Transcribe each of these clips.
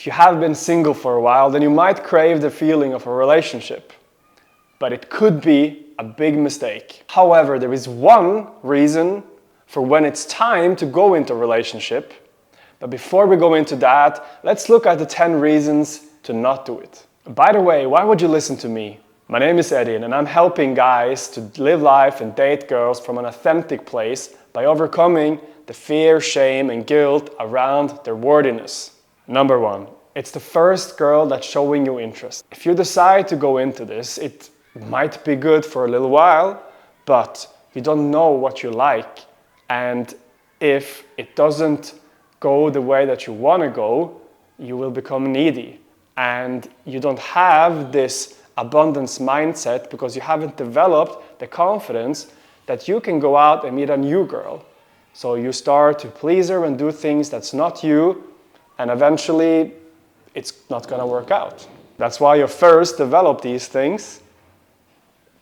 If you have been single for a while, then you might crave the feeling of a relationship, but it could be a big mistake. However, there is one reason for when it's time to go into a relationship. But before we go into that, let's look at the 10 reasons to not do it. By the way, why would you listen to me? My name is Edin, and I'm helping guys to live life and date girls from an authentic place by overcoming the fear, shame, and guilt around their worthiness. Number 1, it's the first girl that's showing you interest. If you decide to go into this, it might be good for a little while, but you don't know what you like. And if it doesn't go the way that you want to go, you will become needy. And you don't have this abundance mindset because you haven't developed the confidence that you can go out and meet a new girl. So you start to please her and do things that's not you, and eventually it's not going to work out. That's why you first develop these things,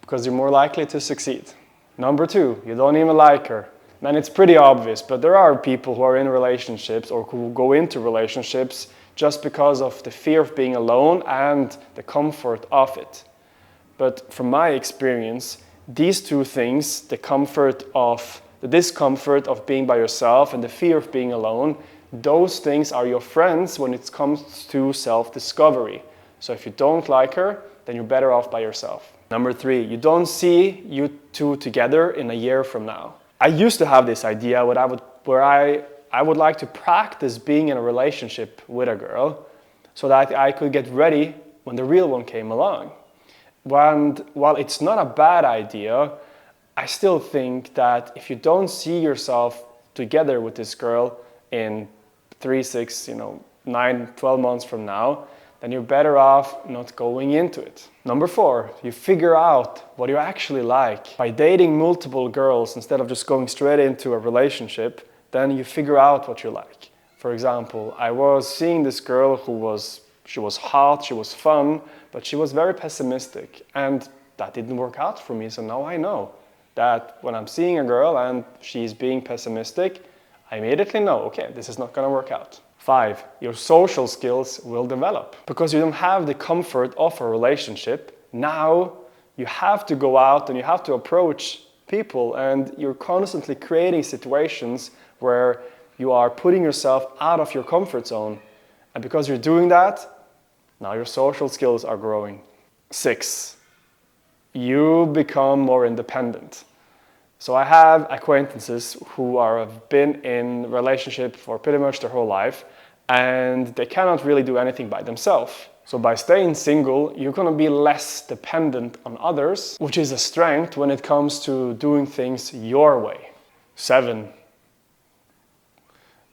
because you're more likely to succeed. Number 2, you don't even like her. Man, it's pretty obvious, but there are people who are in relationships or who go into relationships just because of the fear of being alone and the comfort of it. But from my experience, these two things, the discomfort of being by yourself and the fear of being alone, those things are your friends when it comes to self-discovery. So if you don't like her, then you're better off by yourself. Number 3, you don't see you two together in a year from now. I used to have this idea where I would like to practice being in a relationship with a girl so that I could get ready when the real one came along. And while it's not a bad idea, I still think that if you don't see yourself together with this girl in 3, 6, 9, 12 months from now, then you're better off not going into it. Number 4, you figure out what you actually like. By dating multiple girls instead of just going straight into a relationship, then you figure out what you like. For example, I was seeing this girl she was hot, she was fun, but she was very pessimistic, and that didn't work out for me. So now I know that when I'm seeing a girl and she's being pessimistic, I immediately know, okay, this is not going to work out. 5, your social skills will develop. Because you don't have the comfort of a relationship, now you have to go out and you have to approach people, and you're constantly creating situations where you are putting yourself out of your comfort zone. And because you're doing that, now your social skills are growing. 6, you become more independent. So I have acquaintances who have been in relationship for pretty much their whole life, and they cannot really do anything by themselves. So by staying single, you're going to be less dependent on others, which is a strength when it comes to doing things your way. 7,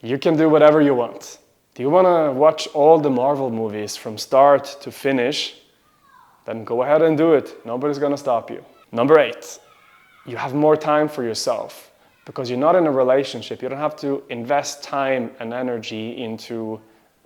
you can do whatever you want. Do you want to watch all the Marvel movies from start to finish? Then go ahead and do it. Nobody's going to stop you. Number 8, you have more time for yourself. Because you're not in a relationship, you don't have to invest time and energy into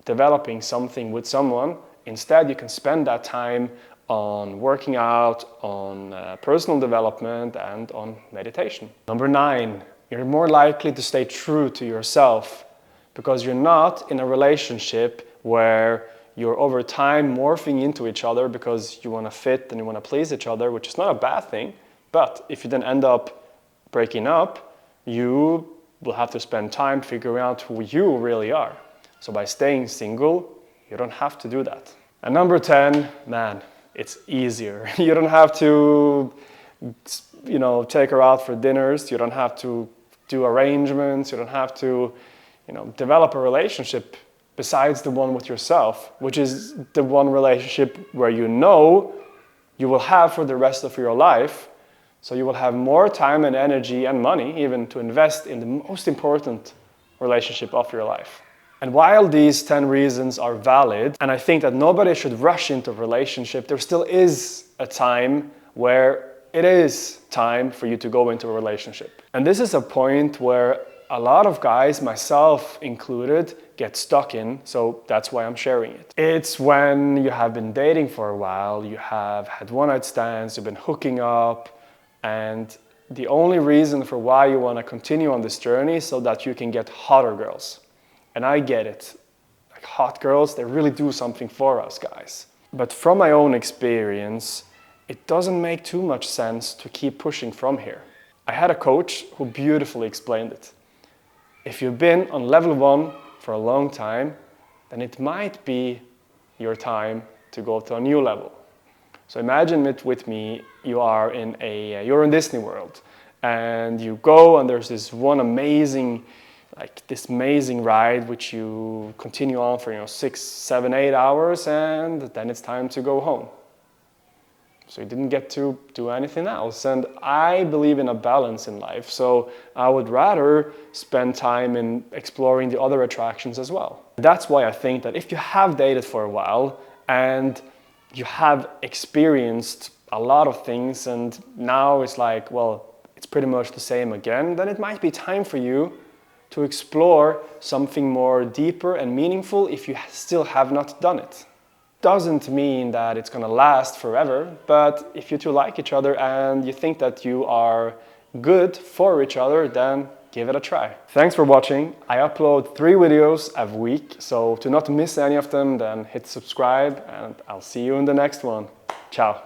developing something with someone. Instead, you can spend that time on working out, on personal development, and on meditation. Number 9, you're more likely to stay true to yourself because you're not in a relationship where you're over time morphing into each other because you want to fit and you want to please each other, which is not a bad thing. But if you then end up breaking up, you will have to spend time figuring out who you really are. So by staying single, you don't have to do that. And number 10, man, it's easier. You don't have to, take her out for dinners. You don't have to do arrangements. You don't have to, develop a relationship besides the one with yourself, which is the one relationship where you will have for the rest of your life. So you will have more time and energy and money even to invest in the most important relationship of your life. And while these 10 reasons are valid, and I think that nobody should rush into a relationship, there still is a time where it is time for you to go into a relationship. And this is a point where a lot of guys, myself included, get stuck in, so that's why I'm sharing it. It's when you have been dating for a while, you have had one-night stands, you've been hooking up, and the only reason for why you want to continue on this journey is so that you can get hotter girls. And I get it. like hot girls, they really do something for us guys. But from my own experience, it doesn't make too much sense to keep pushing from here. I had a coach who beautifully explained it. If you've been on level 1 for a long time, then it might be your time to go to a new level. So imagine it with me, you're in Disney World, and you go and there's this amazing ride which you continue on for 6, 7, 8 hours, and then it's time to go home. So you didn't get to do anything else. And I believe in a balance in life, so I would rather spend time in exploring the other attractions as well. That's why I think that if you have dated for a while and you have experienced a lot of things and now it's like, well, it's pretty much the same again, then it might be time for you to explore something more deeper and meaningful if you still have not done it. Doesn't mean that it's gonna last forever, but if you two like each other and you think that you are good for each other, then give it a try. Thanks for watching. I upload 3 videos a week, so to not miss any of them, then hit subscribe and I'll see you in the next one. Ciao.